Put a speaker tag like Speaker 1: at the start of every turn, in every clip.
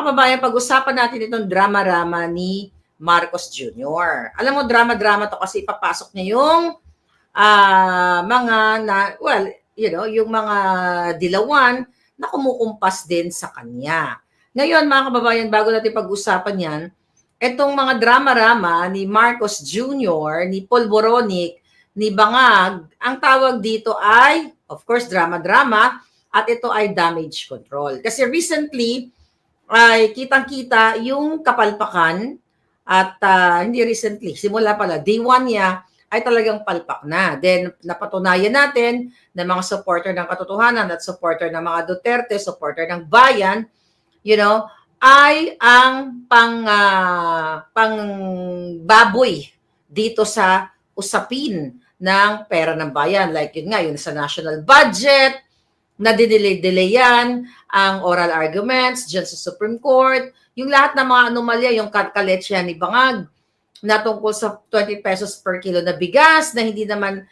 Speaker 1: kababayan, pag-usapan natin itong drama-rama ni Marcos Jr. Alam mo, drama-drama to kasi ipapasok niya yung yung mga dilawan na kumukumpas din sa kanya. Ngayon, mga kababayan, bago natin pag-usapan yan, itong mga drama-rama ni Marcos Jr., ni Paul Boronic, ni Bangag, ang tawag dito ay, of course, drama-drama, at ito ay damage control. Kasi recently, ay kitang-kita yung kapalpakan at hindi recently, simula pala, day 1 niya ay talagang palpak na. Then, napatunayan natin na mga supporter ng katotohanan at supporter ng mga Duterte, supporter ng bayan, ay ang pangbaboy dito sa usapin ng pera ng bayan. Like yun nga, yun sa national budget, na didelay yan, ang oral arguments dyan sa Supreme Court, yung lahat ng mga anomalya, yung kaletsya ni Bangag, na tungkol sa 20 pesos per kilo na bigas, na hindi naman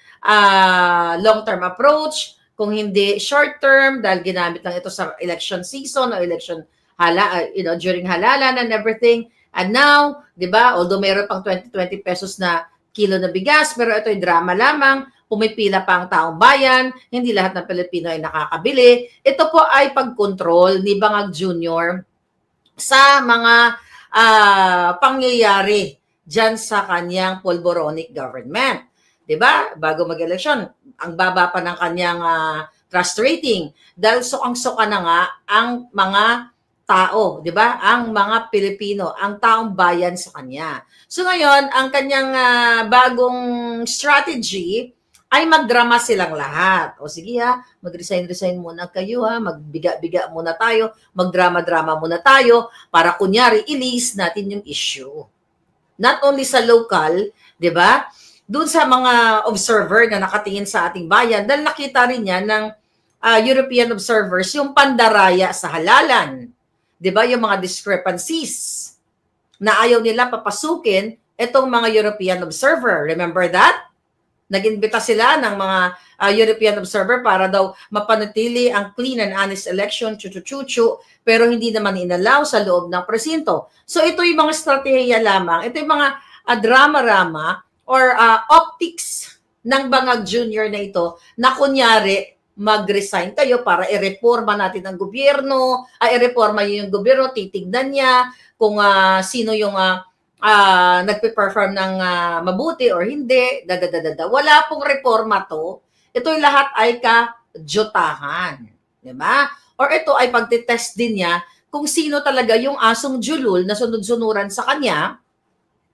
Speaker 1: long-term approach, kung hindi short-term, dahil ginamit lang ito sa election season o election during halalan and everything. And now, di ba, although meron pang 20 pesos na kilo na bigas, pero ito ay drama lamang, pumipila pa ang taong bayan, hindi lahat ng Pilipino ay nakakabili. Ito po ay pagkontrol ni Bangag Jr. sa mga pangyayari dyan sa kanyang polboronic government. Diba? Bago mag-eleksyon, ang baba pa ng kanyang trust rating. Dahil sukang-suka na nga ang mga tao, di ba? Ang mga Pilipino, ang taong bayan sa kanya. So ngayon, ang kanyang bagong strategy ay magdrama silang lahat. O sige mag-resign muna kayo magbiga-biga muna tayo, magdrama-drama muna tayo para kunyari ilis natin yung issue. Not only sa local, di ba? Doon sa mga observer na nakatingin sa ating bayan, dahil nakita rin yan ng European observers yung pandaraya sa halalan. Di ba? Yung mga discrepancies na ayaw nila papasukin itong mga European observer. Remember that? Nag-imbita sila ng mga European observer para daw mapanatili ang clean and honest election, chuchu-chuchu, pero hindi naman inalaw sa loob ng presinto. So ito yung mga strategiya lamang, ito yung mga drama-rama or optics ng Bangag Jr. na ito na kunyari mag-resign kayo para i-reforma natin ang gobyerno, i-reforma yung gobyerno, titignan niya kung sino yung nagpe-perform ng mabuti or hindi, Wala pong reforma to. Ito yung lahat ay kajotahan. Diba? Or ito ay pagtitest din niya kung sino talaga yung asong julul na sunod-sunuran sa kanya.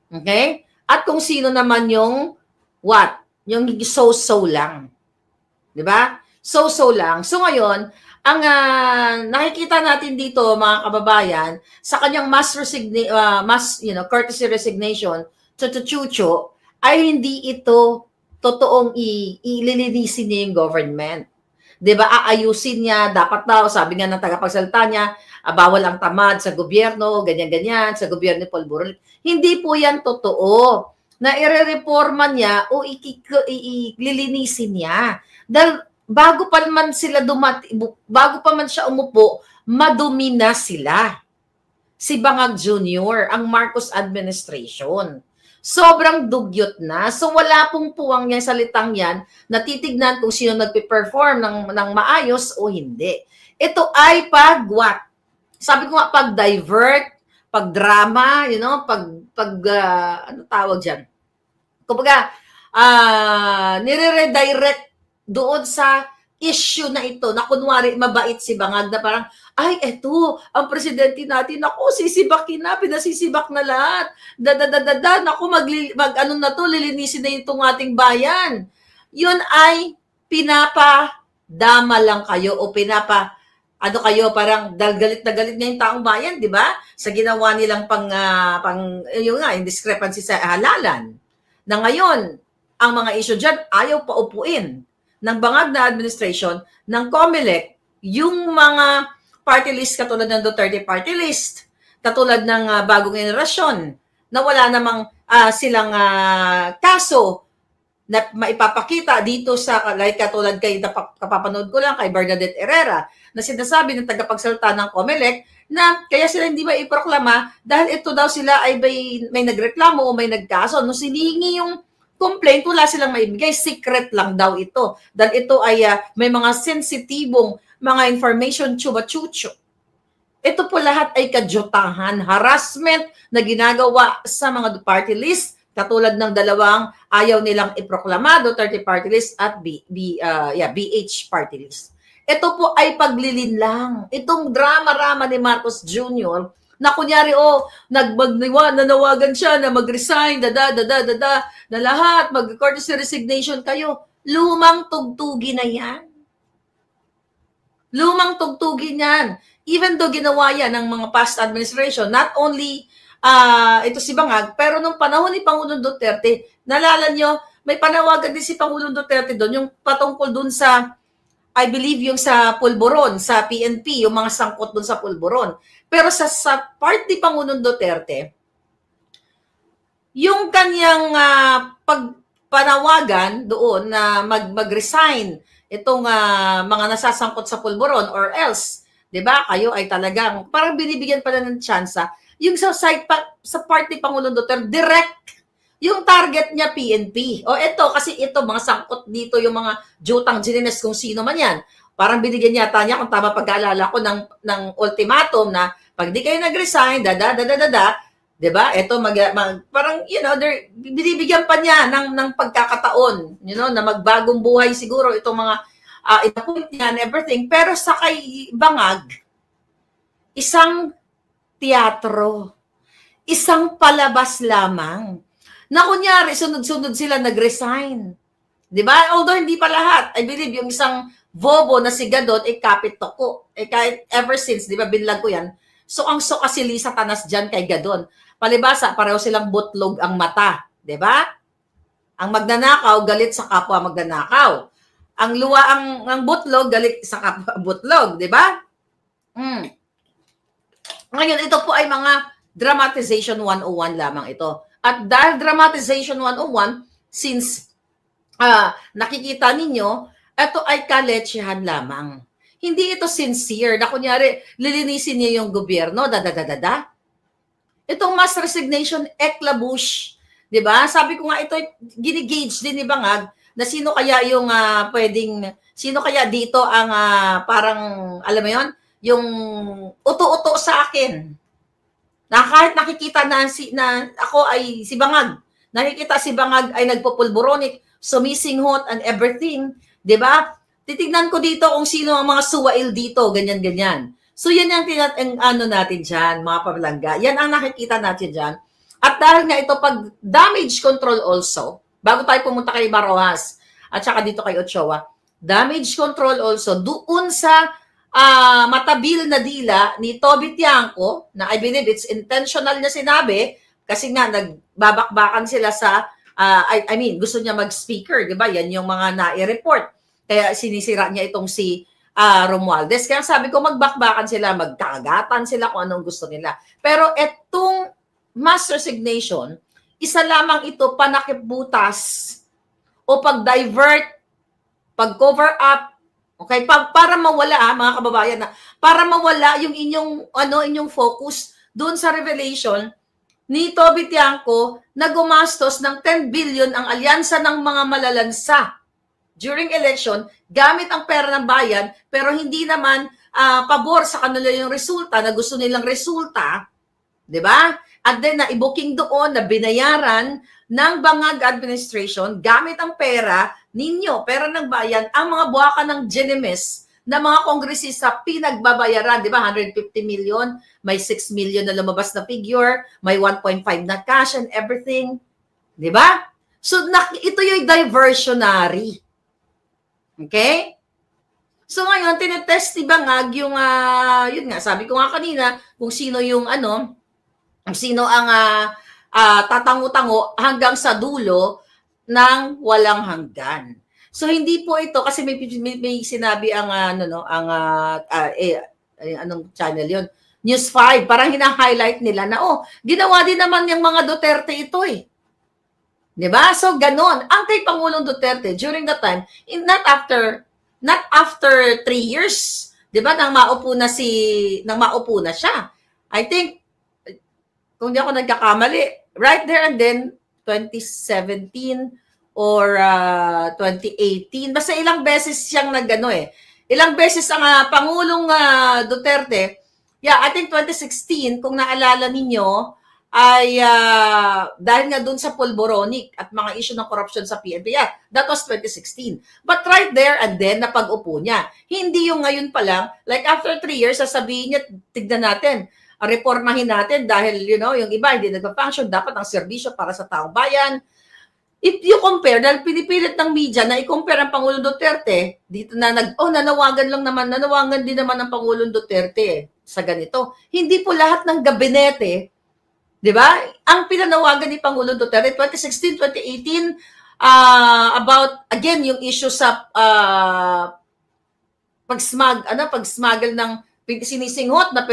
Speaker 1: Okay? At kung sino naman yung what? Yung so-so lang. Diba? So-so lang. So ngayon, ang nakikita natin dito, mga kababayan, sa kanyang courtesy resignation, chuchu, ay hindi ito totoong ililinisin niya yung government. Diba? Aayusin niya, dapat daw, sabi nga ng tagapagsalita niya, bawal ang tamad sa gobyerno, ganyan-ganyan, sa gobyerno ni Paul Boronic. Hindi po yan totoo na ire-reforma niya o ililinisin niya. Dahil bago pa man siya umupo, madumi na sila. Si Bangag Jr., ang Marcos administration. Sobrang dugyot na. So wala pong puwang niya salitang yan na titignan kung sino nagpe-perform ng maayos o hindi. Ito ay pag-what? Sabi ko nga, pag-divert, pag-drama, ano tawag dyan? Kumbaga, nire-redirect doon sa issue na ito, na kunwari mabait si Bangag na parang, ay, eto, ang presidente natin, naku, sisibakin na, pinasisibak na lahat. Naku, ano na to, lilinisin na itong ating bayan. Yun ay pinapadama lang kayo o parang galit na galit na yung taong bayan, di ba? Sa ginawa nilang yung discrepancy sa halalan. Na ngayon, ang mga issue dyan, ayaw paupuin ng Bangag na administration, ng COMELEC, yung mga party list katulad ng Duterte party list, katulad ng bagong generasyon, na wala namang silang kaso na maipapakita dito sa, like katulad kay kapapanood ko lang, kay Bernadette Herrera, na sinasabi ng tagapagsalita ng COMELEC na kaya sila hindi maiproklama dahil ito daw sila ay may nagreklamo o may nagkaso. No, sinihingi yung complaint, wala silang maibigay. Secret lang daw ito. Dahil ito ay may mga sensitibong mga information chuba-chucho. Ito po lahat ay kajotahan, harassment na ginagawa sa mga party list, katulad ng dalawang ayaw nilang iproklama, Duterte party list at BH party list. Ito po ay paglilinlang. Itong drama-rama ni Marcos Jr., na kunyari, nanawagan siya na mag-resign, na lahat, mag-courtesy resignation kayo. Lumang tugtugin na yan. Lumang tugtugin yan. Even though ginawa yan ng mga past administration, not only ito si Bangag, pero nung panahon ni Pangulong Duterte, nalala nyo, may panawagan din si Pangulong Duterte doon, yung patungkol doon sa, I believe yung sa Pulburon, sa PNP, yung mga sangkot doon sa Pulburon. Pero sa part ni Pangulong Duterte, yung kanyang panawagan doon na mag-resign itong mga nasasangkot sa Pulburon or else, 'di ba? Kayo ay talagang parang binibigyan pa ng tsansa. Yung sa side sa part ni Pangulong Duterte, direct yung target niya PNP. O ito kasi ito mga sangkot dito yung mga jutang ginines kung sino man 'yan. Parang binigyan yata niya kung tama pag-aalala ko ng ultimatum na pag di kayo nag-resign, 'di ba? Ito parang binibigyan pa niya ng pagkakataon, na magbagong buhay siguro itong mga in-appoint niya and everything. Pero sa kay Bangag, isang teatro, isang palabas lamang. Na kunyari, sunod-sunod sila nag-resign. Diba? Although hindi pa lahat. I believe yung isang bobo na si Gadot, kapit toko. Kahit ever since, diba, binlag ko yan. So, ang suka si Lisa Tanas dyan kay Gadon. Palibasa, pareho silang butlog ang mata. Diba? Ang magnanakaw, galit sa kapwa magnanakaw. Ang butlog, galit sa kapwa butlog. Diba? Ngayon, ito po ay mga dramatization 101 lamang ito. At dahil dramatization 101, since nakikita ninyo, ito ay kaletsyahan lamang. Hindi ito sincere na kunyari, lilinisin niya yung gobyerno, Itong mass resignation, eklabush. Diba? Sabi ko nga, ito ginigage din ni Bangag na sino kaya yung sino kaya dito ang parang, alam mo yon, yung uto-uto sa akin. Na kahit nakikita na ako ay si Bangag, nakikita si Bangag ay nagpupulboronic, sumisinghot and everything, 'di ba? Titignan ko dito kung sino ang mga suwail dito, ganyan-ganyan. So yan ang natin diyan, mga pablangga. Yan ang nakikita natin diyan. At dahil nga ito pag damage control also, bago tayo pumunta kay Maroas at saka dito kay Ochoa, damage control also doon sa matabil na dila ni Toby Tiangco, na I believe it's intentional niya sinabi, kasi nga nagbabakbakan sila sa, I mean, gusto niya mag-speaker, di ba? Yan yung mga nai-report. Kaya sinisira niya itong si Romualdez. Kaya sabi ko, magbakbakan sila, magkagatan sila kung anong gusto nila. Pero itong mass resignation, isa lamang ito panakipbutas o pag-divert, pag-cover up. Okay, para mawala mga kababayan, para mawala yung inyong focus doon sa revelation ni Toby Tiangco na gumastos ng 10 billion ang alyansa ng mga malalansa during election gamit ang pera ng bayan, pero hindi naman pabor sa kanila yung resulta na gusto nilang resulta, 'di ba? At then na-booking doon na binayaran ng Bangag administration gamit ang pera ninyo, pera ng bayan, ang mga buwakan ng GNMS na mga kongresista pinagbabayaran, di ba? 150 million, may 6 million na lumabas na figure, may 1.5 na cash and everything. Di ba? So, ito yung diversionary. Okay? So, ngayon, tinetest ni Bangag yung, yun nga, sabi ko nga kanina, kung sino yung kung sino ang tatango-tango hanggang sa dulo ng walang hanggan. So hindi po ito kasi may sinabi ang anong channel 'yon, News 5, parang hina-highlight nila na ginawa din naman yung mga Duterte ito eh. 'Di ba? So ganon. Ang kay Pangulong Duterte during that time, not after 3 years 'Di ba? Nang maupo na siya. I think kung di ako nagkakamali, right there and then 2017 or 2018, basta ilang beses siyang nagano eh. Ilang beses ang Pangulong Duterte, yeah, I think 2016, kung naalala ninyo, ay dahil nga dun sa pulboronic at mga issue ng corruption sa PNP. Yeah, that was 2016. But right there and then, napag-upo niya. Hindi yung ngayon pa lang, like after 3 years, sasabihin niya, tignan natin, reformahin natin dahil, you know, yung iba hindi nagpa-function, dapat ang serbisyo para sa taong bayan. If you compare, dahil pinipilit ng media na i-compare ang Pangulong Duterte, dito na nanawagan din naman ang Pangulong Duterte sa ganito. Hindi po lahat ng gabinete, di ba? Ang pinanawagan ni Pangulong Duterte 2016, 2018 about again yung issue sa pagsmuggle ng sinisinghot na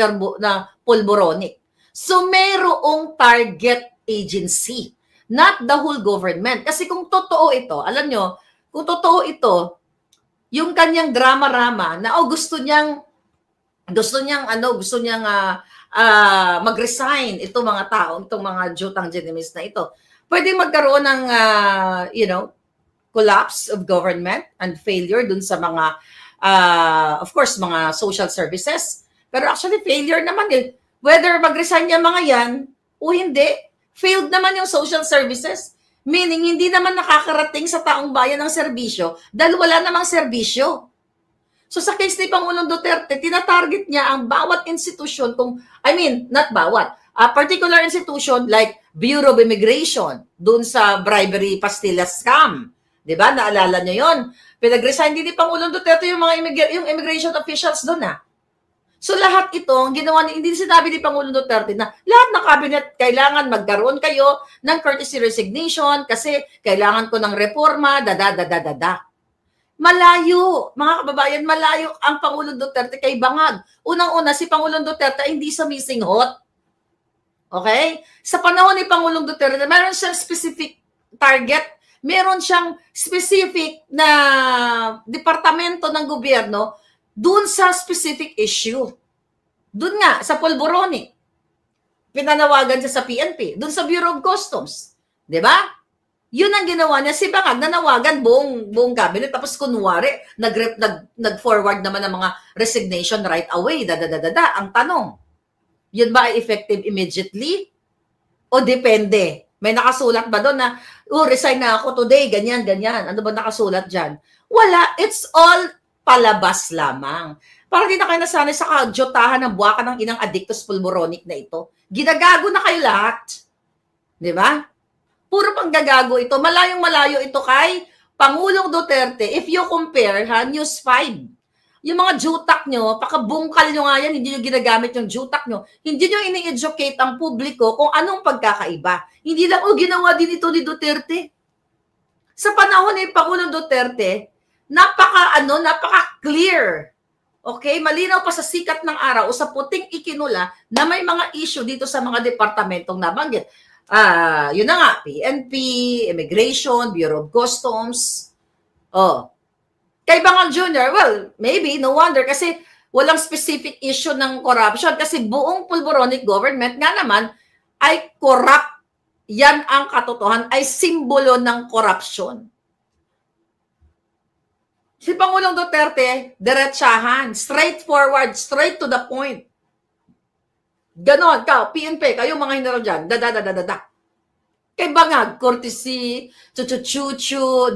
Speaker 1: pulboronic. So mayroong target agency, not the whole government. Kasi kung totoo ito, alam nyo, kung totoo ito, yung kanyang drama-rama na gusto niyang mag-resign itong mga tao, itong mga jutang genimis na ito. Pwede magkaroon ng collapse of government and failure dun sa mga of course mga social services. Pero actually failure naman whether mag-resign yung mga yan o hindi, failed naman yung social services. Meaning hindi naman nakakarating sa taong bayan ng serbisyo dahil wala namang serbisyo. So sa case ni Pangulong Duterte, tinatarget niya ang bawat institusyon not bawat, a particular institution like Bureau of Immigration, dun sa bribery pastilla scam. Diba? Naalala niyo yon. Pinag-resign din ni Pangulong Duterte yung mga yung immigration officials doon So lahat ito, ginawa hindi sinabi ni Pangulong Duterte na lahat ng cabinet kailangan magkaroon kayo ng courtesy resignation kasi kailangan ko ng reforma, Malayo, mga kababayan, malayo ang Pangulong Duterte kay bangag. Unang-una, si Pangulong Duterte ay hindi sumisinghot. Okay? Sa panahon ni Pangulong Duterte, meron siyang specific target, meron siyang specific na departamento ng gobyerno dun sa specific issue. Dun nga, sa pulboronic. Pinanawagan siya sa PNP. Dun sa Bureau of Customs. Diba? Yun ang ginawa niya. Si Bangag nanawagan buong cabinet. Tapos kunwari, nag-forward naman ng mga resignation right away. Ang tanong, yun ba ay effective immediately? O depende? May nakasulat ba doon na, resign na ako today, ganyan. Ano ba nakasulat dyan? Wala. It's all palabas lamang. Para di na kayo nasanay sa kajotahan ng buwakan ng inang addictus pulboronic na ito. Ginagago na kayo lahat. Di ba? Puro pang gagago ito. Malayong-malayo ito kay Pangulong Duterte. If you compare, News 5, yung mga jutak nyo, pakabungkal nyo nga yan, hindi nyo ginagamit yung jutak nyo. Hindi nyo ini-educate ang publiko kung anong pagkakaiba. Hindi lang, ginawa din ito ni Duterte. Sa panahon ni Pangulong Duterte, napaka-clear. Okay? Malinaw pa sa sikat ng araw o sa puting ikinula na may mga issue dito sa mga departamentong nabanggit. Yun na nga, PNP, Immigration, Bureau of Customs. Kay Bangag Jr., well, maybe, no wonder, kasi walang specific issue ng corruption kasi buong pulboronic government nga naman ay corrupt. Yan ang katotohanan, ay simbolo ng corruption. Si Pangulong Duterte, diretsahan, straightforward, straight to the point. Ganon, PNP, kayo mga hinarap dyan, Kay Bangag, courtesy, chuchu-chuchu,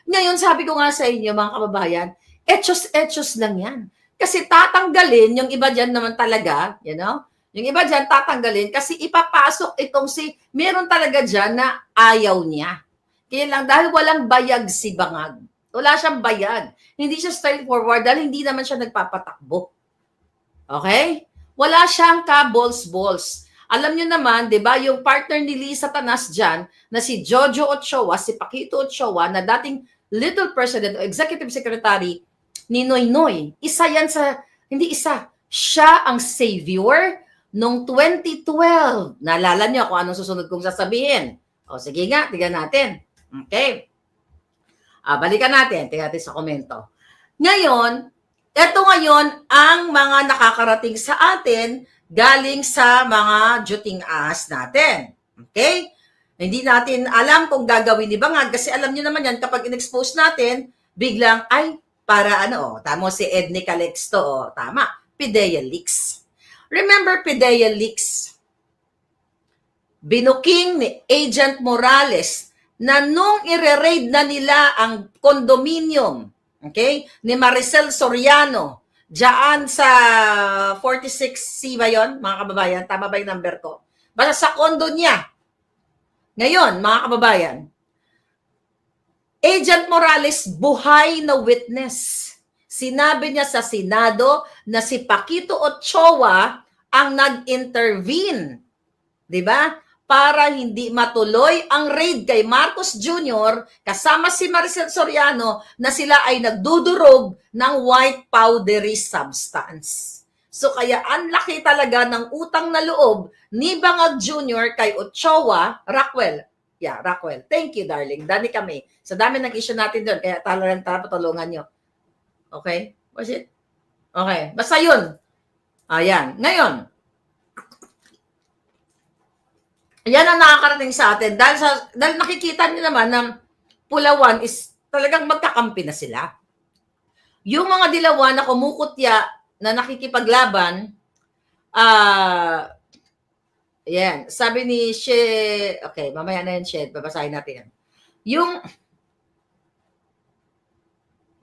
Speaker 1: Ngayon, sabi ko nga sa inyo, mga kababayan, etchos lang yan. Kasi tatanggalin, yung iba dyan naman talaga, yung iba dyan tatanggalin kasi ipapasok itong meron talaga dyan na ayaw niya. Kaya lang, dahil walang bayag si Bangag. Wala siyang bayag. Hindi siya straightforward dahil hindi naman siya nagpapatakbo. Okay? Wala siyang ka-balls-balls. Alam nyo naman, di ba, yung partner ni Lisa Tanas dyan, na si Jojo Ochoa, si Paquito Ochoa, na dating Little President o Executive Secretary ni Noynoy. Siya ang savior noong 2012. Naalala nyo kung anong susunod kong sasabihin. Sige nga, tignan natin. Okay. Balikan natin. Tignan natin sa komento. Ngayon, Ito ngayon ang mga nakakarating sa atin galing sa mga juting ahas natin. Okay? Hindi natin alam kung gagawin ni Bangag kasi alam nyo naman yan kapag in-expose natin, biglang, ay, para ano, tama si Edney Calixto, tama, PIDEA leaks. Remember PIDEA leaks? Binuking ni Agent Morales na nung ire-raid na nila ang condominium, okay, ni Maricel Soriano, diyan sa 46C ba yun, mga kababayan? Tama ba yung number ko? Basta sa condo niya. Ngayon, mga kababayan, Agent Morales buhay na witness. Sinabi niya sa Senado na si Paquito Ochoa ang nag-intervene, di ba? Para hindi matuloy ang raid kay Marcos Jr. kasama si Maricel Soriano na sila ay nagdudurog ng white powdery substance. So kaya ang laki talaga ng utang na loob ni Bangag Jr. kay Ochoa, Rockwell. Yeah, Rockwell. Thank you, darling. Dami kami. Sa dami ng issue natin doon, kaya talagang patulungan nyo. Okay? Was it? Okay. Basta yun. Ayan. Ngayon, yan ang nakakarating sa atin. Dahil nakikita niyo naman na Pulawan is talagang magkakampi na sila. Yung mga Dilawan na kumukutya na nakikipaglaban, yan. Sabi ni Shed, okay, mamaya na yan, Shed. Babasahin natin yan. Yung,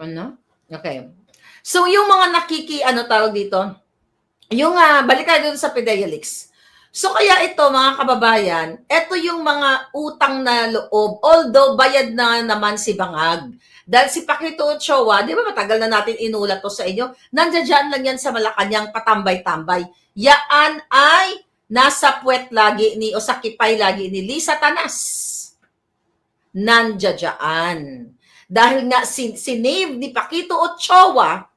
Speaker 1: ano? Okay. So, yung mga tawag dito, yung, balikan doon sa PIDEA leaks. So, kaya ito, mga kababayan, ito yung mga utang na loob, although bayad na naman si Bangag. Dahil si Paquito Ochoa, di ba matagal na natin inulat to sa inyo, nandiyan lang yan sa Malacanang patambay-tambay. Yaan ay nasa puwet lagi o sa kipay lagi ni Lisa Tanas. Nandiyan. Dahil nga sinave ni Paquito Ochoa,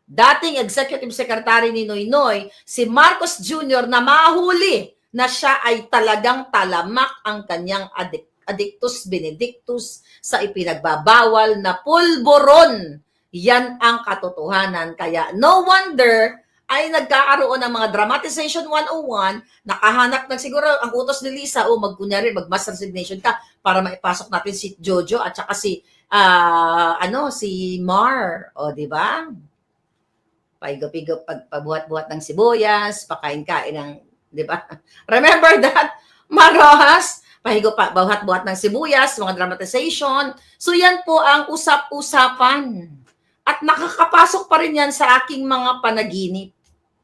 Speaker 1: dating Executive Secretary ni Noynoy, si Marcos Jr. na mahuli na siya ay talagang talamak ang kanyang addictus benedictus sa ipinagbabawal na pulboron. Yan ang katotohanan. Kaya no wonder ay nagkakaroon ng mga dramatization 101, nakahanap na siguro ang utos ni Lisa, magkunyari, mag-mass resignation ka para maipasok natin si Jojo at saka si Mar. O, di ba? Paigo-pigo, pagpabuhat-buhat ng sibuyas, pakain-kain ng, di ba? Remember that? Marojas, buhat-buhat ng sibuyas, mga dramatization. So yan po ang usap-usapan. At nakakapasok pa rin yan sa aking mga panaginip.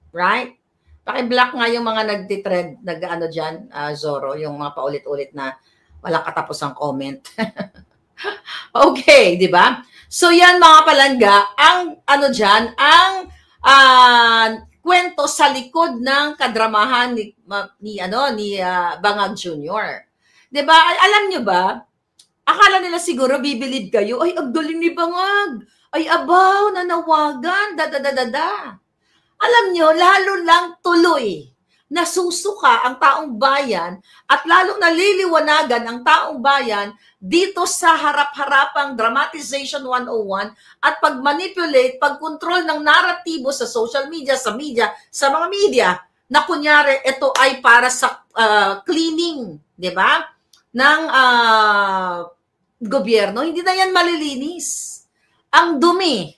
Speaker 1: Right? Paki-block nga yung mga nagtitrend, dyan, Zorro, yung mga paulit-ulit na walang katapos ang comment. Okay, di ba? So yan mga palangga, ang kwento sa likod ng kadramahan ni Bangag Jr. 'Di ba? Alam niyo ba? Akala nila siguro bibilib kayo, ay ang galing ni Bangag. Ay abaw, nanawagan, Alam niyo, lalo lang tuloy nasusuka ang taong bayan at lalong naliliwanagan ang taong bayan dito sa harap-harapang dramatization 101 at pag-manipulate, pag-control ng naratibo sa social media, sa mga media, na kunyari ito ay para sa cleaning, di ba? Ng gobyerno. Hindi na yan malilinis. Ang dumi,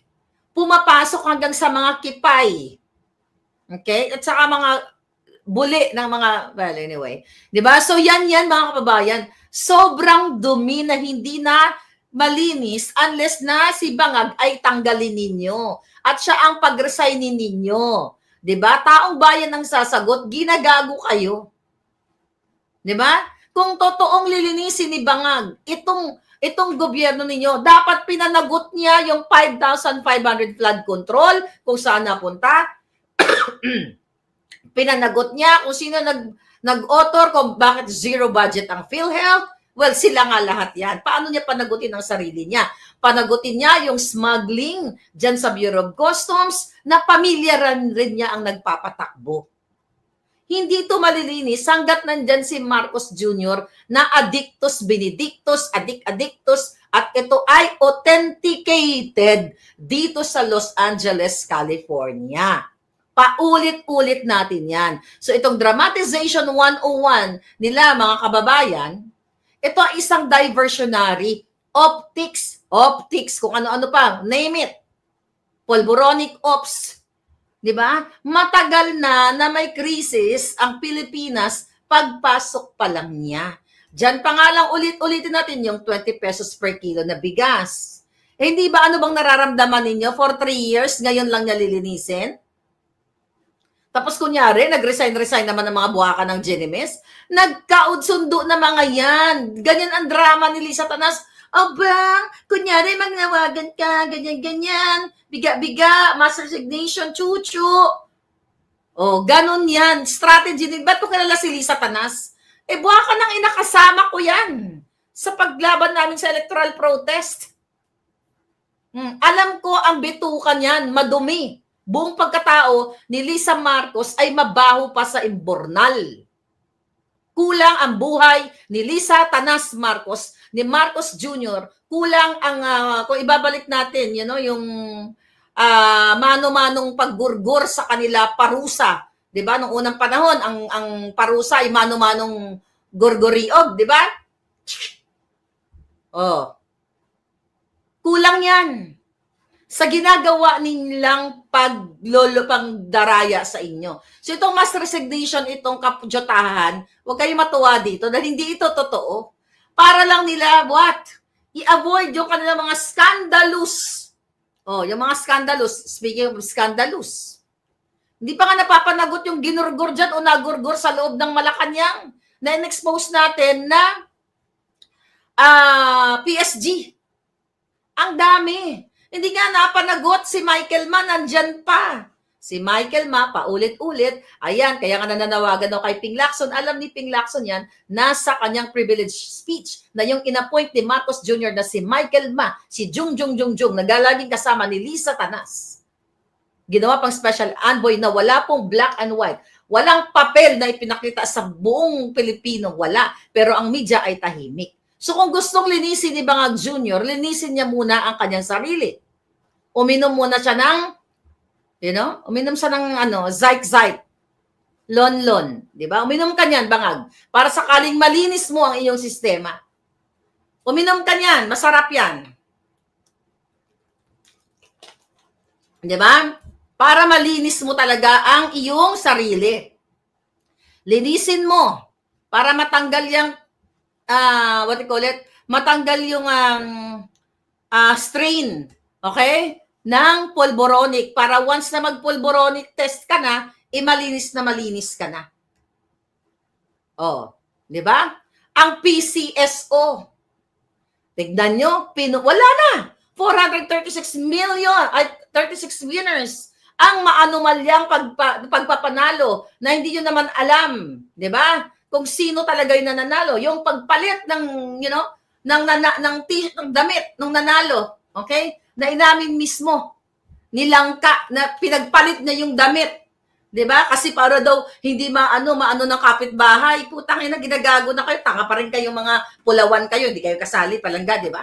Speaker 1: pumapasok hanggang sa mga kipay. Okay? At saka mga buli ng mga, well, anyway. Diba? So, yan, mga kababayan. Sobrang dumi na hindi na malinis unless na si Bangag ay tanggalin ninyo. At siya ang pag-resignin ninyo. Diba? Taong bayan ang sasagot, ginagago kayo. Diba? Kung totoong lilinisin ni Bangag, itong gobyerno ninyo, dapat pinanagot niya yung 5,500 flood control, kung saan napunta. Pinanagot niya kung sino nag-author, kung bakit zero budget ang PhilHealth. Well, sila nga lahat yan. Paano niya panagutin ang sarili niya? Panagutin niya yung smuggling dyan sa Bureau of Customs na pamilya rin niya ang nagpapatakbo. Hindi ito malilinis hanggat nandyan si Marcos Jr. na addictus benedictus, addictus, At ito ay authenticated dito sa Los Angeles, California. Paulit-ulit natin yan. So itong Dramatization 101 nila, mga kababayan, ito ay isang diversionary optics, kung ano-ano pa, name it. Polboronic ops. Di ba? Matagal na may krisis ang Pilipinas pagpasok pa lang niya. Diyan pa nga lang ulit-ulitin natin yung 20 pesos per kilo na bigas. Hindi ba ano bang nararamdaman ninyo? For 3 years, ngayon lang niya lilinisin? Tapos kunyari, nag-resign naman ng mga buhaka ng Genimes. Nagkaudsundo na mga yan. Ganyan ang drama ni Lisa Tanas. Aba, kunyari magnawagan ka, ganyan-ganyan. Biga-biga, mass resignation, chuchu. Oh, ganun yan. Strategy din. Ba't ko kilala si Lisa Tanas? Buwaka nang inakasama ko yan sa paglaban namin sa electoral protest. Alam ko ang bitukan yan, madumi. Buong pagkatao ni Lisa Marcos ay mabaho pa sa imbornal. Kulang ang buhay ni Lisa Tanas Marcos, ni Marcos Jr., kulang ang, kung ibabalik natin, yung mano-manong paggurgur sa kanila parusa. 'Di ba? Noong unang panahon, ang parusa ay mano-manong gorgoriog, 'di ba? Oh. Kulang 'yan sa ginagawa nilang pangdaraya sa inyo. So itong mass resignation, itong kapudyotahan, huwag kayong matuwa dito dahil hindi ito totoo. Para lang nila, i-avoid yung kanilang mga scandalous. Oh, yung mga scandalous. Speaking of scandalous, hindi pa nga napapanagot yung ginurgur dyan o nagurgur sa loob ng Malacanang na in-expose natin na PSG. Ang dami. Hindi nga napanagot si Michael Ma, nandyan pa. Si Michael Ma, paulit-ulit, ayan, kaya nga nananawagan daw kay Ping Lacson. Alam ni Ping Lacson yan, nasa kanyang privilege speech na yung inappoint ni Marcos Jr. na si Michael Ma, si Jung, nagalaging kasama ni Lisa Tanas. Ginawa pang special envoy na wala pong black and white. Walang papel na ipinakita sa buong Pilipino, wala. Pero ang media ay tahimik. So kung gustong linisin ni Bangag Jr., linisin niya muna ang kanyang sarili. Uminom muna siya ng, uminom siya ng Zyke, Lon. Di ba? Uminom ka niyan, Bangag. Para sakaling malinis mo ang iyong sistema. Uminom ka niyan, masarap yan. Di ba? Para malinis mo talaga ang iyong sarili. Linisin mo para matanggal yung matanggal yung strain, okay, ng polboronic para once na mag-polboronic test ka na, malinis ka na. Oh, di ba? Ang PCSO, tignan nyo, wala na. 436 million, 36 winners ang maanumalyang pagpapanalo na hindi nyo naman alam, di ba? Kung sino talaga yung nananalo. Yung pagpalit ng, ng damit, ng nanalo. Okay? Na inamin mismo. Nilangka, na pinagpalit na yung damit. Diba? Kasi para daw, hindi maano ng kapitbahay. Putang ina, ginagago na kayo. Tanga pa rin kayong mga pulawan kayo. Hindi kayo kasali, palangga, diba?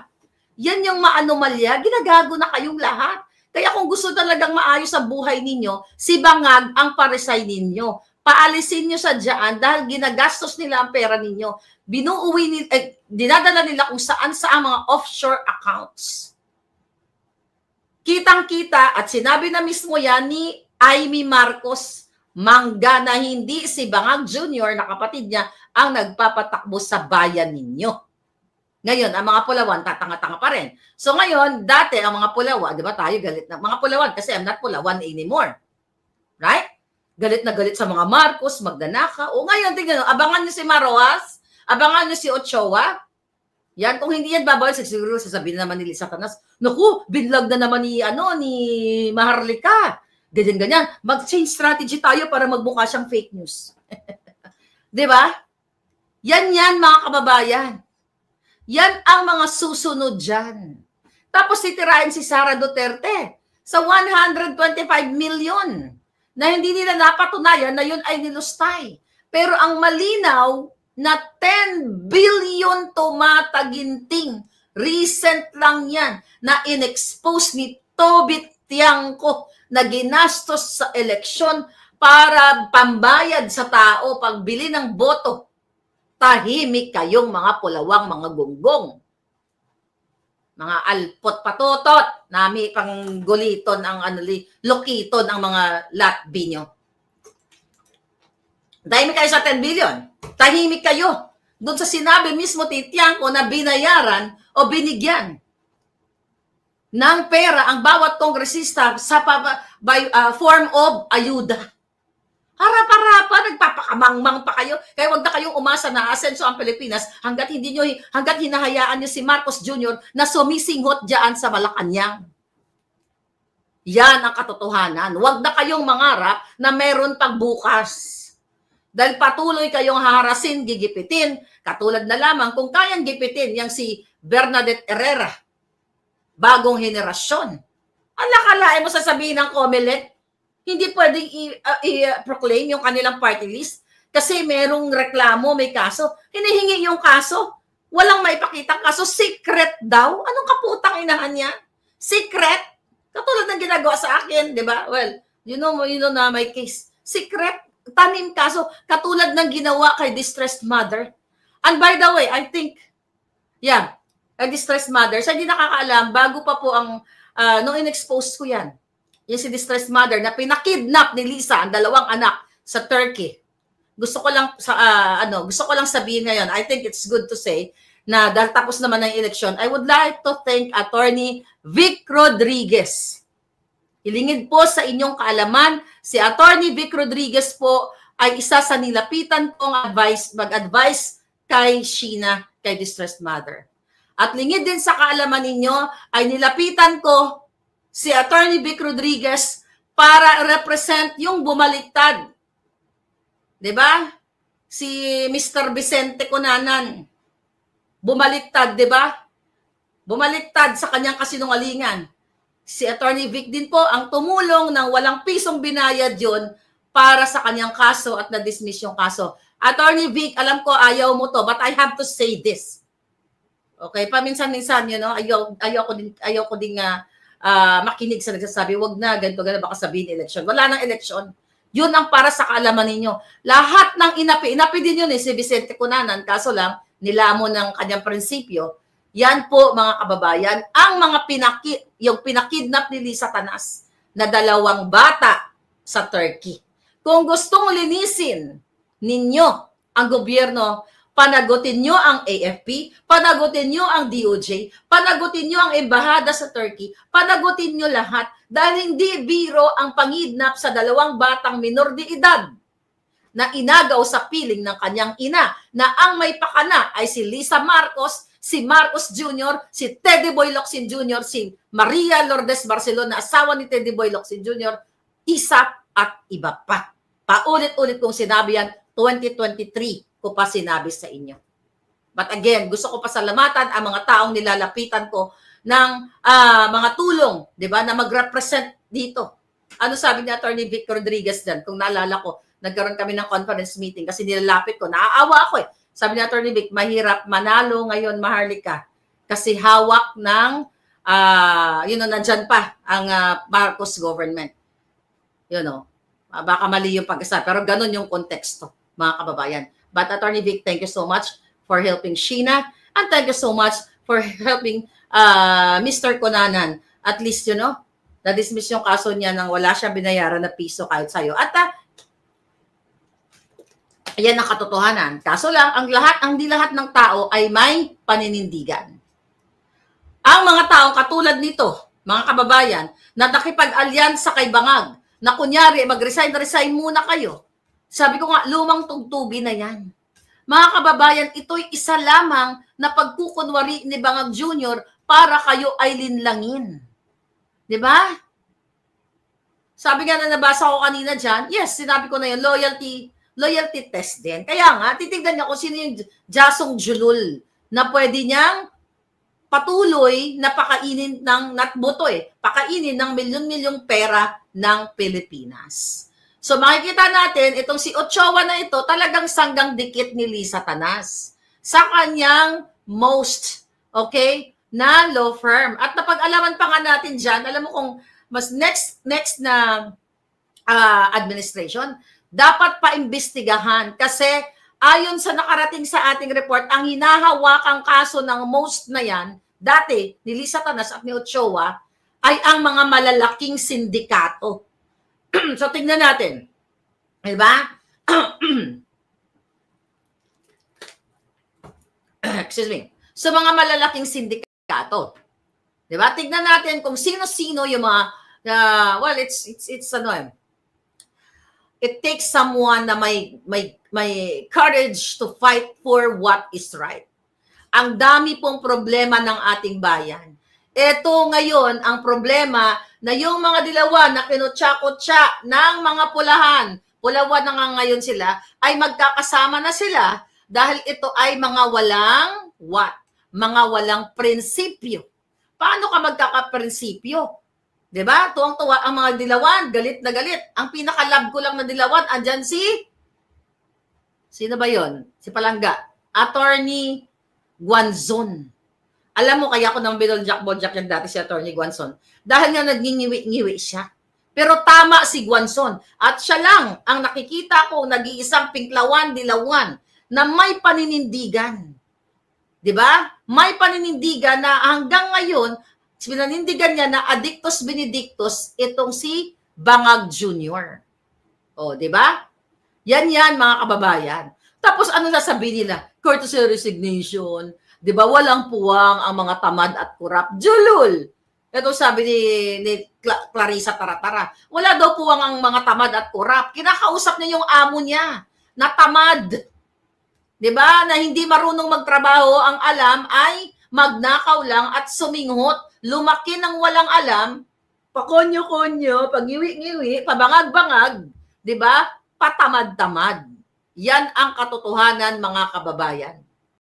Speaker 1: Yan yung maanomalya. Ginagago na kayong lahat. Kaya kung gusto talagang maayos ang buhay ninyo, si Bangag ang paresay ninyo. Paalisin nyo sa dyan dahil ginagastos nila ang pera ninyo. Dinadala nila kung saan sa mga offshore accounts. Kitang-kita at sinabi na mismo yan ni Amy Marcos Mangga na hindi si Bangag Jr. na kapatid niya ang nagpapatakbo sa bayan ninyo. Ngayon, ang mga Pulawan, tatanga-tanga pa rin. So ngayon, dati ang mga Pulawan, di ba tayo galit na mga Pulawan kasi I'm not Pulawan anymore. Right? Galit na galit sa mga Marcos, Magdanaka. O ngayon, tingnan, abangan niyo si Maroas, abangan niyo si Ochoa. Yan, kung hindi yan babawal, siguro sasabihin naman ni Lisa Tanas, naku, binlog na naman ni Maharlika. Ganyan. Mag-change strategy tayo para magbuka siyang fake news. Di ba? Yan, mga kababayan. Yan ang mga susunod dyan. Tapos titirahin si Sara Duterte sa 125 million. Na hindi nila napatunayan na yun ay nilustay. Pero ang malinaw na 10 billion tumataginting Recent lang yan na in-expose ni Toby Tiangco na ginastos sa eleksyon para pambayad sa tao, pagbili ng boto. Tahimik kayong mga pulawang, mga gunggong. Mga alpot patotot, nami pang guliton ang lokiton ang mga latbi nyo. Tahimik kayo sa 10 billion. Tahimik kayo. Doon sa sinabi mismo Tiangco na binayaran o binigyan ng pera ang bawat kongresista sa form of ayuda. Harap-harapan, nagpapakamangmang pa kayo. Kaya wag na kayong umasa na asenso ang Pilipinas hanggat hinahayaan niyo si Marcos Jr. na sumisinghot diyan sa Malacanang. Yan ang katotohanan. Wag na kayong mangarap na meron pagbukas. Dahil patuloy kayong haharasin, gigipitin. Katulad na lamang kung kayang gipitin yang si Bernadette Herrera. Bagong henerasyon. Ang nakalain mo sasabihin ng COMELEC, hindi pwedeng i-proclaim yung kanilang party list kasi merong reklamo, may kaso. Hinihingi yung kaso. Walang maipakitang kaso. Secret daw. Anong kaputang inahan niya? Secret? Katulad ng ginagawa sa akin, di ba? Well, you know na my case. Secret? Tanim kaso. Katulad ng ginawa kay distressed mother. And by the way, I think, a distressed mother, sa hindi nakakaalam, bago pa po ang, nung in-expose ko yan, yung si distressed mother na pinakidnap ni Lisa ang 2 anak sa Turkey. Gusto ko lang sabihin ngayon, I think it's good to say na dahil tapos naman ng eleksyon, I would like to thank Attorney Vic Rodriguez. Ilingid po sa inyong kaalaman, si Attorney Vic Rodriguez po ay isa sa nilapitan kong mag-advise kay Sheena, kay distressed mother. At lingid din sa kaalaman ninyo ay nilapitan ko si Attorney Vic Rodriguez para represent yung bumaliktad. 'Di ba? Si Mr. Vicente Cunanan. Bumaliktad, 'di ba? Bumaliktad sa kanyang kasinungalingan. Si Attorney Vic din po ang tumulong ng walang pisong binayad yon para sa kanyang kaso at na-dismiss yung kaso. Attorney Vic, alam ko ayaw mo to, but I have to say this. Okay, paminsan-minsan, ayaw ko din makinig sa nagsasabi, wag na, ganito, baka sabihin eleksyon. Wala nang eleksyon. Yun ang para sa kaalaman ninyo. Lahat ng inapi din yun si Vicente Cunanan, kaso lang, nilamon ng kanyang prinsipyo. Yan po, mga kababayan, ang mga pinakidnap ni Lisa Tanas na 2 bata sa Turkey. Kung gustong linisin ninyo ang gobyerno, panagutin nyo ang AFP, panagutin nyo ang DOJ, panagutin nyo ang embahada sa Turkey, panagutin nyo lahat dahil hindi biro ang pangidnap sa 2 batang minor de edad na inagaw sa piling ng kanyang ina na ang may pakana ay si Lisa Marcos, si Marcos Jr., si Teddy Boy Locsin Jr., si Maria Lourdes Barcelona, asawa ni Teddy Boy Locsin Jr., isa at iba pa. Paulit-ulit kong sinabi yan, 2023. Ko pa sinabi sa inyo. But again, gusto ko pasalamatan ang mga taong nilalapitan ko ng mga tulong, 'di ba, na mag-represent dito. Ano sabi ni Attorney Vic Rodriguez diyan? Kung naalala ko, nagkaroon kami ng conference meeting kasi nilalapit ko. Naaawa ako eh. Sabi ni Attorney Vic, mahirap manalo ngayon, Maharlika, kasi hawak ng nandyan pa ang Marcos government. Baka mali yung pag-asa, pero ganun yung konteksto, mga kababayan. But Attorney Vic, thank you so much for helping Sheena and thank you so much for helping Mr. Cunanan. At least, na-dismiss yung kaso niya nang wala siyang binayaran na piso kahit sa'yo. At yan ang katotohanan. Kaso lang, hindi lahat ng tao ay may paninindigan. Ang mga taong katulad nito, mga kababayan, na nakipag-alyansa kay Bangag, na kunyari, mag-resign muna kayo. Sabi ko nga, lumang tugtugin na yan. Mga kababayan, ito'y isa lamang na pagkukunwari ni Bangag Jr. para kayo ay linlangin. Diba? Sabi nga na nabasa ko kanina dyan, yes, sinabi ko na yun, loyalty test din. Kaya nga, titignan niya kung sino yung Jasong Julul na pwede niyang patuloy na pakainin pakainin ng milyon-milyong pera ng Pilipinas. So makikita natin, itong si Ochoa na ito, talagang sanggang dikit ni Lisa Tanas sa kanyang most, na law firm. At napag-alaman pa nga natin dyan, alam mo kung mas next na administration, dapat paimbestigahan kasi ayon sa nakarating sa ating report, ang hinahawakang kaso ng most na yan, dati, ni Lisa Tanas at ni Ochoa, ay ang mga malalaking sindikato. So, tingnan natin. Diba? Excuse me. So, mga malalaking sindikato. Diba? Tingnan natin kung sino-sino yung mga, well, it's ano, it takes someone na may courage to fight for what is right. Ang dami pong problema ng ating bayan. Ito ngayon ang problema na yung mga dilawan na kinutsa-kutsa ng mga pulawan na nga ngayon sila, ay magkakasama na sila dahil ito ay mga walang what? Mga walang prinsipyo. Paano ka magkakaprinsipyo? Diba? Tuwang-tuwa ang mga dilawan, galit na galit. Ang pinaka-love ko lang na dilawan, andyan sino ba yon? Si Palangga. Attorney Guanzon. Alam mo, kaya ko nang binoljack-boljak yan dati si Attorney Guanzon. Dahil nga nagningiwi-ngiwi siya. Pero tama si Guanzon. At siya lang ang nakikita ko, nag-iisang pinklawan, dilawan, na may paninindigan. Diba? May paninindigan na hanggang ngayon, pinanindigan niya na addictus benedictus itong si Bangag Jr. O, diba? Yan mga kababayan. Tapos ano sasabihin nila? Courtesy resignation. Diba? Walang puwang ang mga tamad at kurap. Julul! Ito sabi ni Clarissa Taratara. Wala daw puwang ang mga tamad at kurap. Kinakausap niya yung amo niya na tamad. Diba? Na hindi marunong magtrabaho, ang alam ay magnakaw lang at suminghot, lumaki ng walang alam, pakonyo-konyo, pagiwi-ngiwi, pabangag-bangag, diba? Patamad-tamad. Yan ang katotohanan, mga kababayan.